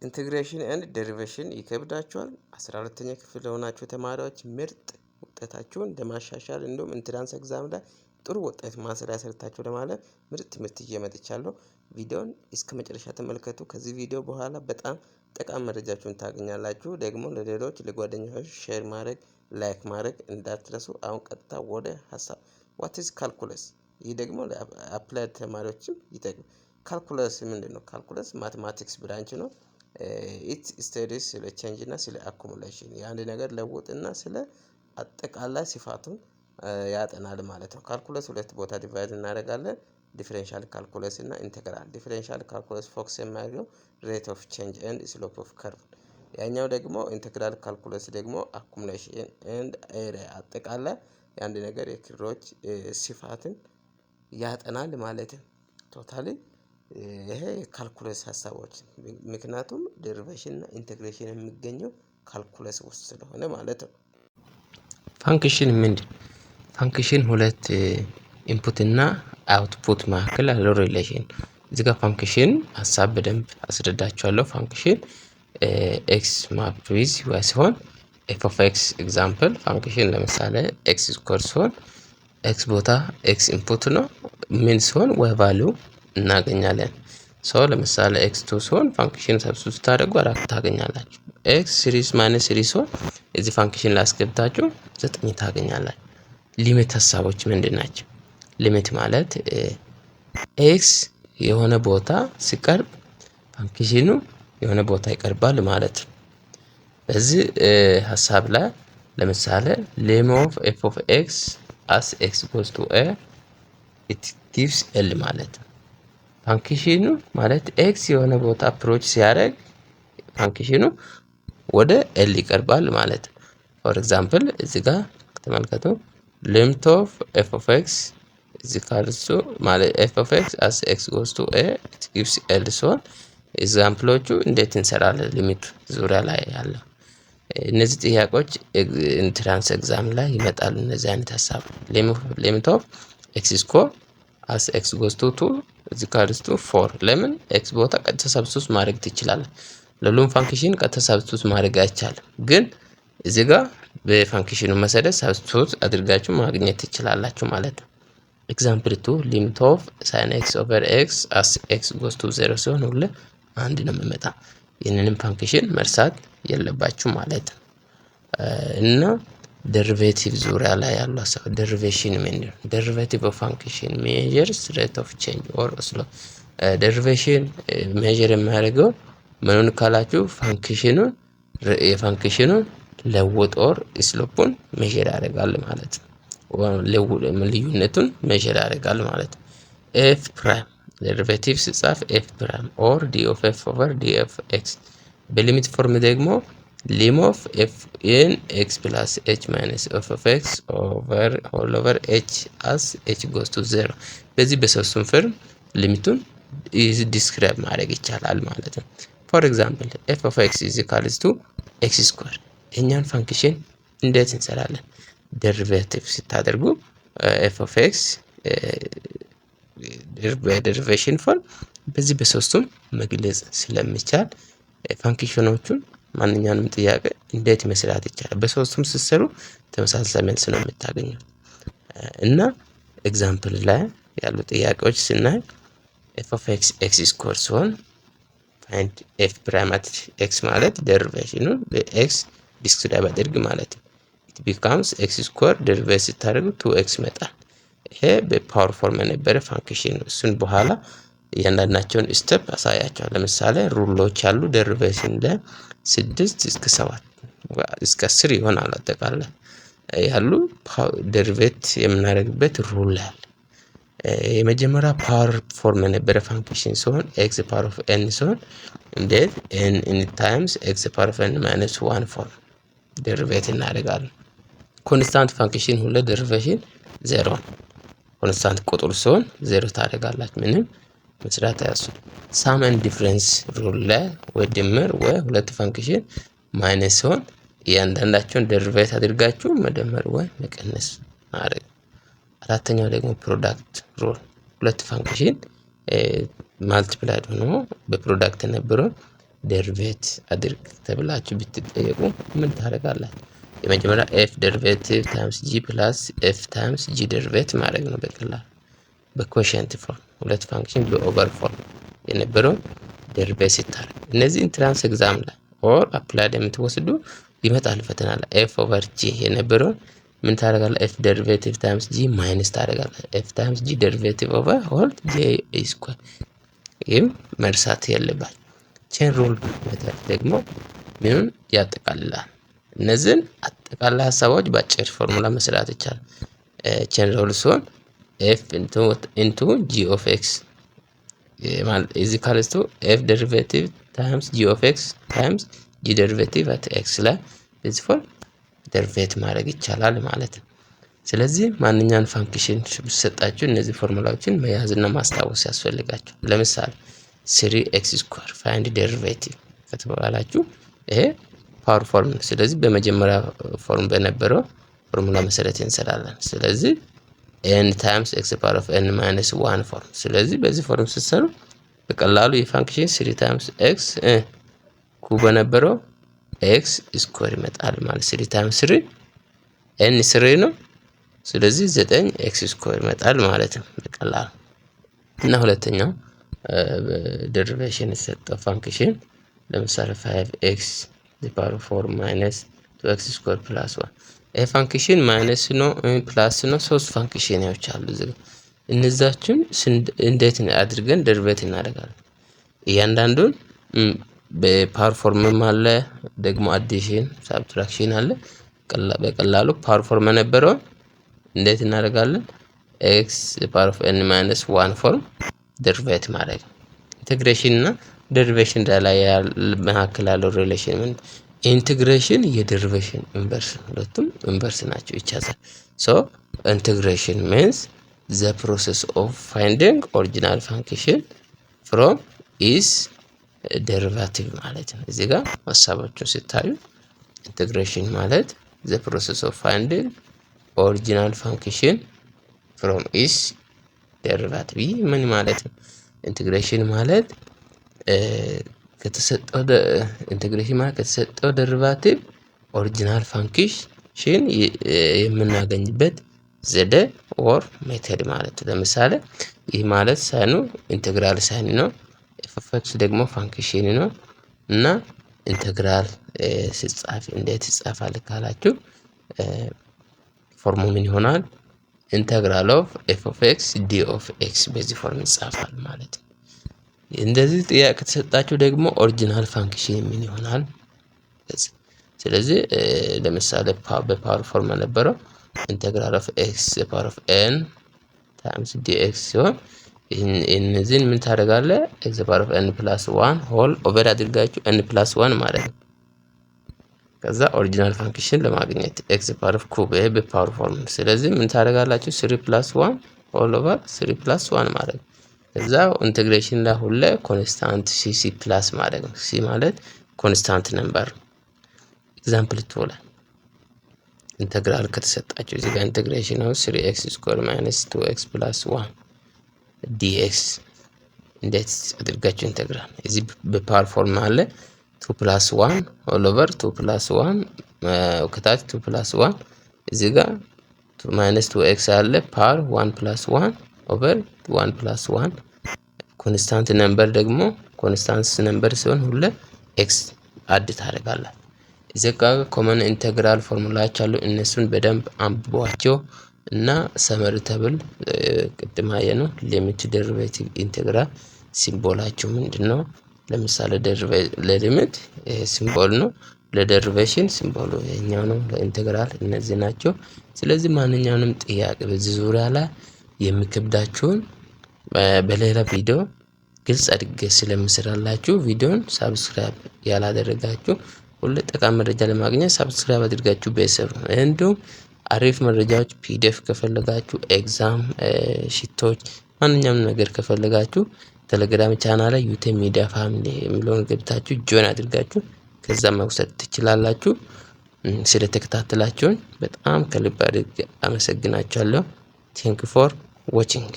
ኢንተግሬሽን ኤንድ ዴሪቬሽን ይከብዳችኋል? 12ኛ ክፍል ለሆናችሁ ተማሪዎች ምርጥ ውጤታችሁን ለማሻሻል እንዲሁም ኢንትራንስ ኤግዛም ላይ ጥሩ ውጤት ማስሪያ ሰርታችሁ ለማለፍ ምርጥ ትምህርት እየመጥቻለሁ። ቪዲዮን እስከ መጨረሻ ተመልከቱ። ከዚህ ቪዲዮ በኋላ በጣም ጠቃሚ መረጃችሁን ታገኛላችሁ። ደግሞ ለሌሎች ለጓደኞች ሼር ማድረግ ላይክ ማድረግ እንዳትረሱ። አሁን ቀጥታ ወደ ሀሳብ ዋት ኢዝ ካልኩለስ? ይህ ደግሞ ለአፕላይድ ተማሪዎችም ይጠቅም። ካልኩለስ ምንድነው? ካልኩለስ ማቴማቲክስ ብራንች ነው። ኢት ስተዲስ ስለ ቼንጅ እና ስለ አኩሙሌሽን የአንድ ነገር ለውጥ እና ስለ አጠቃላይ ሲፋቱን ያጠናል ማለት ነው። ካልኩለስ ሁለት ቦታ ዲቫይድ እናደርጋለን። ዲፈረንሻል ካልኩለስ እና ኢንተግራል። ዲፈረንሻል ካልኩለስ ፎከስ የሚያደርገው ሬት ኦፍ ቼንጅ ኤንድ ስሎፕ ኦፍ ከርቭ። ያኛው ደግሞ ኢንተግራል ካልኩለስ ደግሞ አኩሙሌሽን ኤንድ ኤሪያ አጠቃላይ የአንድ ነገር የክሮች ሲፋትን ያጠናል ማለት ነው። ቶታሊ ይሄ ካልኩለስ ሀሳቦች ምክንያቱም ዴሪቬሽን እና ኢንተግሬሽን የሚገኘው ካልኩለስ ውስጥ ስለሆነ ማለት ነው። ፋንክሽን ምንድን? ፋንክሽን ሁለት ኢንፑት እና አውትፑት መካከል ያለው ሪሌሽን። እዚህ ጋር ፋንክሽን ሀሳብ በደንብ አስረዳችኋለሁ። ፋንክሽን ኤክስ ማፕ ዊዝ ዋይ ሲሆን ኤፍ ኦፍ ኤክስ ኤግዛምፕል ፋንክሽን ለምሳሌ ኤክስ ስኩዌር ሲሆን ኤክስ ቦታ ኤክስ ኢንፑት ነው። ምን ሲሆን ዋይ ቫልዩ እናገኛለን። ሶ ለምሳሌ ኤክስ 2 ሲሆን ፋንክሽን ሰብስቲቱት ስታደርጉ 4 ታገኛላችሁ። ኤክስ 3 ማይነስ 3 ሲሆን እዚህ ፋንክሽን ላይ አስገብታችሁ 9 ታገኛላችሁ። ሊሚት ሀሳቦች ምንድን ናቸው? ሊሚት ማለት ኤክስ የሆነ ቦታ ሲቀርብ ፋንክሽኑ የሆነ ቦታ ይቀርባል ማለት ነው። በዚህ ሀሳብ ላይ ለምሳሌ ሌም ኦፍ ኤፍ ኦፍ ኤክስ አስ ኤክስ ጎስ ቱ ኤ ኢት ጊቭስ ኤል ማለት ነው። ፋንክሽኑ ማለት ኤክስ የሆነ ቦታ አፕሮች ሲያደርግ ፋንክሽኑ ወደ ኤል ይቀርባል ማለት ነው። ፎር ኤግዛምፕል እዚህ ጋር ተመልከቱ። ሊሚት ኦፍ ኤፍ ኦፍ ኤክስ እዚህ ካልሱ ማለት ኤፍ ኦፍ ኤክስ አስ ኤክስ ጎስ ቱ ኤ ኢት ጊቭስ ኤል ሲሆን ኤግዛምፕሎቹ እንዴት እንሰራለን? ሊሚቱ ዙሪያ ላይ ያለው እነዚህ ጥያቄዎች ኢንትራንስ ኤግዛም ላይ ይመጣሉ። እነዚህ አይነት ሀሳብ ሊሚት ኦፍ ኤክስ ስኮር አስ ኤክስ ጎስ ቱ 2 እዚህ ካልስቱ 4 ለምን ኤክስ ቦታ ቀጥታ ሰብስቲቱት ማድረግ ትችላለህ። ለሁሉም ፋንክሽን ቀጥታ ሰብስቲቱት ማድረግ አይቻልም፣ ግን እዚህ ጋር በፋንክሽኑ መሰረት ሰብስቲቱት አድርጋችሁ ማግኘት ትችላላችሁ ማለት ነው። ኤግዛምፕል 2 ሊሚት ኦፍ ሳይን ኤክስ ኦቨር ኤክስ አስ ኤክስ ጎስ ቱ 0 ሲሆን ሁሉ አንድ ነው የሚመጣ። ይህንንም ፋንክሽን መርሳት የለባችሁ ማለት ነው። እና ዴሪቬቲቭ ዙሪያ ላይ ያለው ሀሳብ ዴሪቬሽን ምንድነው? ዴሪቬቲቭ ኦፍ ፋንክሽን ሜዠርስ ሬት ኦፍ ቼንጅ ኦር ስሎፕ። ዴሪቬሽን ሜዠር የሚያደርገው ምኑን ካላችሁ ፋንክሽኑን የፋንክሽኑን ለውጥ ኦር ስሎፑን ሜዠር ያደርጋል ማለት ነው። ልዩነቱን ሜዠር ያደርጋል ማለት ነው። ኤፍ ፕራይም ዴሪቬቲቭ ሲጻፍ ኤፍ ፕራይም ኦር ዲ ኦፍ ኤፍ ኦቨር ዲ ኦፍ ኤክስ። በሊሚት ፎርም ደግሞ ሊም ኦፍ ኤፍ ኢን ኤክስ ፕላስ ኤች ማይነስ ኤፍ ኦፍ ኤክስ ኦቨር ሆል ኦቨር ኤች አስ ኤች ጎስ ቱ 0። በዚህ በሶስቱም ፍርም ሊሚቱን ዲስክራይብ ማድረግ ይቻላል ማለት ነው። ፎር ኤግዛምፕል ኤፍ ኦፍ ኤክስ ኢዝ ኢኳልስ ቱ ኤክስ ስኩዌር። እኛን ፋንክሽን እንዴት እንሰራለን? ዴሪቬቲቭ ስታደርጉ ኤፍ ኦፍ ኤክስ በዴሪቬሽን ፎርም በዚህ በሶስቱም መግለጽ ስለሚቻል ፋንክሽኖቹን ማንኛውንም ጥያቄ እንዴት መስራት ይቻላል? በሶስቱም ስትሰሩ ተመሳሳይ መልስ ነው የምታገኙት። እና ኤግዛምፕል ላይ ያሉ ጥያቄዎች ስናይ ኤፍ ኦፍ ኤክስ ኤክስ ስኩዌር ሲሆን ፋይንድ ኤፍ ፕራይም አት ኤክስ ማለት ዴሪቬሽኑን በኤክስ ዲስክራይብ አድርግ ማለት ነው። ኢት ቢካምስ ኤክስ ስኩዌር ዴሪቬት ስታደርጉ 2ኤክስ ይመጣል። ይሄ በፓወር ፎርም የነበረ ፋንክሽን ነው። እሱን በኋላ እያንዳንዳቸውን ስቴፕ አሳያቸዋል። ለምሳሌ ሩሎች አሉ። ዴሪቬሽን ላይ 6 እስከ 7 እስከ 10 ይሆናል አጠቃላይ ያሉ ዴሪቬት የምናደርግበት ሩል አለ። የመጀመሪያ ፓወር ፎርም የነበረ ፋንክሽን ሲሆን ኤክስ ፓወር ኦፍ ኤን ሲሆን እንዴት ኤን ኢን ታይምስ ኤክስ ፓወር ኦፍ ኤን ማይነስ 1 ፎርም ዴሪቬት እናደርጋለን። ኮንስታንት ፋንክሽን ሁሉ ዴሪቬሽን 0 ኮንስታንት ቁጥር ሲሆን 0 ታደርጋላችሁ። ምንም መስራት አያስፈልግም። ሳም ኤንድ ዲፍረንስ ሩል ላይ ወይ ድምር ወይ ሁለት ፋንክሽን ማይነስ ሲሆን እያንዳንዳቸውን ዴሪቬት አድርጋችሁ መደመር ወይ መቀነስ ማድረግ። አራተኛው ደግሞ ፕሮዳክት ሩል ሁለት ፋንክሽን ማልቲፕላይድ ሆኖ በፕሮዳክት የነበረው ደርቬት አድርግ ተብላችሁ ብትጠየቁ ምን ታደርጋላችሁ? የመጀመሪያ ኤፍ ደርቬቲቭ ታይምስ ጂ ፕላስ ኤፍ ታይምስ ጂ ደርቬት ማድረግ ነው በቀላሉ በኮሸንት ፎርም ሁለት ፋንክሽን በኦቨር ፎርም የነበረው ደርቬት ሲታረግ እነዚህ ኢንትራንስ ኤግዛም ላይ ኦር አፕላይድ የምትወስዱ ይመጣል ፈተና ላይ ኤፍ ኦቨር ጂ የነበረው ምን ታደርጋለህ? ኤፍ ደሪቬቲቭ ታይምስ ጂ ማይነስ ታደርጋለህ። ኤፍ ታይምስ ጂ ደሪቬቲቭ ኦቨር ሆል ጂ ስኩዌር። ይህም መርሳት የለባችሁ። ቼን ሩል ሜተድ ደግሞ ምኑን ያጠቃልላል? እነዚህን አጠቃላይ ሀሳቦች በአጭር ፎርሙላ መስራት ይቻላል። ቼን ሩል ሲሆን ኤፍ ኢንቱ ጂ ኦፍ ኤክስ ማለት ኢዝ ኢኳልስ ቱ ኤፍ ደሪቬቲቭ ታይምስ ጂ ኦፍ ኤክስ ታይምስ ጂ ደሪቬቲቭ አት ኤክስ ላይ በዚህ ፎርም ደሪቬት ማድረግ ይቻላል ማለት ነው። ስለዚህ ማንኛውን ፋንክሽን ሲሰጣችሁ እነዚህ ፎርሙላዎችን መያዝና ማስታወስ ያስፈልጋችሁ። ለምሳሌ 3x ስኩዌር ፋይንድ ደሪቬቲቭ ከተባላችሁ ይሄ ፓወር ፎርም ነው። ስለዚህ በመጀመሪያ ፎርም በነበረው ፎርሙላ መሰረት እንሰራለን። ስለዚህ n ታይምስ x ፓወር ኦፍ n ማይነስ 1 ፎርም። ስለዚህ በዚህ ፎርም ስትሰሩ በቀላሉ የፋንክሽን 3 ታይምስ x ኩ በነበረው x ስኩዌር ይመጣል ማለት 3 ታይምስ 3 n 3 ነው። ስለዚህ 9x ስኩዌር ይመጣል ማለት ነው በቀላሉ። እና ሁለተኛው ደሪቬሽን የተሰጠው ፋንክሽን ለምሳሌ 5x the power of 4 minus 2x square plus 1 ይሄ ፋንክሽን ማይነስ ነው ፕላስ ነው። ሶስት ፋንክሽኖች አሉ እዚህ። እነዛችን እንዴት አድርገን ደሪቬት እናደርጋለን? እያንዳንዱን በፓወር ፎርምም አለ ደግሞ አዲሽን ሳብትራክሽን አለ። በቀላሉ ፓወር ፎርም ነበረው እንዴት እናደርጋለን? x ፓወር ኦፍ n ማይነስ 1 ፎርም ደሪቬት ማድረግ። ኢንተግሬሽን እና ደሪቬሽን ላይ መካከል ያለው ሪሌሽን ምን? ኢንተግሬሽን የደሪቬሽን ኢንቨርስ ሁለቱም ኢንቨርስ ናቸው ይቻላል። ሶ ኢንተግሬሽን means the process of finding original function from is ደሪቫቲቭ ማለት ነው። እዚህ ጋር ሐሳባችሁን ሲታዩ ኢንተግሬሽን ማለት the process of finding original function from is ደሪቫቲቭ ምን ማለት ነው? ኢንተግሬሽን ማለት ከተሰጠው ኢንተግሬሽን ማለት ከተሰጠው ደሪቫቲቭ ኦሪጂናል ፋንክሽን የምናገኝበት ዘዴ ኦር ሜተድ ማለት ነው። ለምሳሌ ይህ ማለት ሳይኑ ኢንተግራል ሳይን ነው። ኤፍ ደግሞ ፋንክሽን ነው እና ኢንተግራል ሲጻፍ እንዴት ይጻፋል ካላችሁ ፎርሙ ምን ይሆናል? ኢንተግራል ኦፍ ኤፍ ኦፍ ኤክስ ዲ ኦፍ ኤክስ በዚህ ፎርም ይጻፋል ማለት ነው። እንደዚህ ጥያቄ ከተሰጣችሁ ደግሞ ኦሪጂናል ፋንክሽን ምን ይሆናል? ስለዚህ ለምሳሌ በፓወር ፎርም ነበረው ኢንተግራል ኦፍ ኤክስ ፓወር ኦፍ ኤን ታይምስ ዲኤክስ ሲሆን እነዚህን ምን ታደርጋለህ? ኤክስ ፓወር ኦፍ ኤን ፕላስ 1 ሆል ኦቨር አድርጋችሁ ኤን ፕላስ 1 ማለት ነው። ከዛ ኦሪጂናል ፋንክሽን ለማግኘት ኤክስ ፓወር ኦፍ ኩብ ይሄ በፓወር ፎርም። ስለዚህ ምን ታደርጋላችሁ? 3 ፕላስ 1 ሆል ኦቨር 3 ፕላስ 1 ማለት ነው። ከዛ ኢንተግሬሽን ላይ ሁሌ ኮንስታንት ሲ ፕላስ ማለት ነው። ሲ ማለት ኮንስታንት ነምበር። ኤግዛምፕል 2 ላይ ኢንተግራል ከተሰጣችሁ እዚህ ጋር ኢንተግሬሽን ነው 3x ስኩዌር ማይነስ 2x ፕላስ 1 dx እንዴት አድርጋችሁ ኢንተግራል እዚህ በፓወር ፎርም አለ 2 ፕላስ 1 ኦል ኦቨር 2 ፕላስ 1 ከታች 2 ፕላስ 1 እዚህ ጋር ማይነስ 2x አለ ፓወር 1 ፕላስ 1 ኦቨር 1 ፕላስ 1 ኮንስታንት ነምበር ደግሞ ኮንስታንት ነምበር ሲሆን ሁሌ x አድ ታደርጋላችሁ። እዚህ ጋር ኮመን ኢንተግራል ፎርሙላዎች አሉ። እነሱን በደንብ አንብቧቸው እና ሰመሪ ተብል ቅድም ያየነው ሊሚት ደሪቬቲቭ ኢንተግራል ሲምቦላቸው ምንድነው? ለምሳሌ ለሊሚት ሲምቦል ነው፣ ለደሪቬሽን ሲምቦሉ የኛው ነው፣ ለኢንተግራል እነዚህ ናቸው። ስለዚህ ማንኛውንም ጥያቄ በዚህ ዙሪያ ላይ የሚከብዳችሁን በሌላ ቪዲዮ ግልጽ አድርጌ ስለምሰራላችሁ ቪዲዮን ሳብስክራይብ ያላደረጋችሁ ሁሉ ጠቃሚ መረጃ ለማግኘት ሳብስክራይብ አድርጋችሁ ቤተሰብ ነው። እንዲሁም አሪፍ መረጃዎች ፒዲኤፍ ከፈለጋችሁ ኤግዛም ሽቶች ማንኛውም ነገር ከፈለጋችሁ ቴሌግራም ቻናል ላይ ዩቲዩብ ሚዲያ ፋሚሊ የሚለውን ገብታችሁ ጆይን አድርጋችሁ ከዛ መውሰድ ትችላላችሁ። ስለተከታተላችሁን በጣም ከልብ አድርጌ አመሰግናችኋለሁ። ቴንክ ፎር ዋቺንግ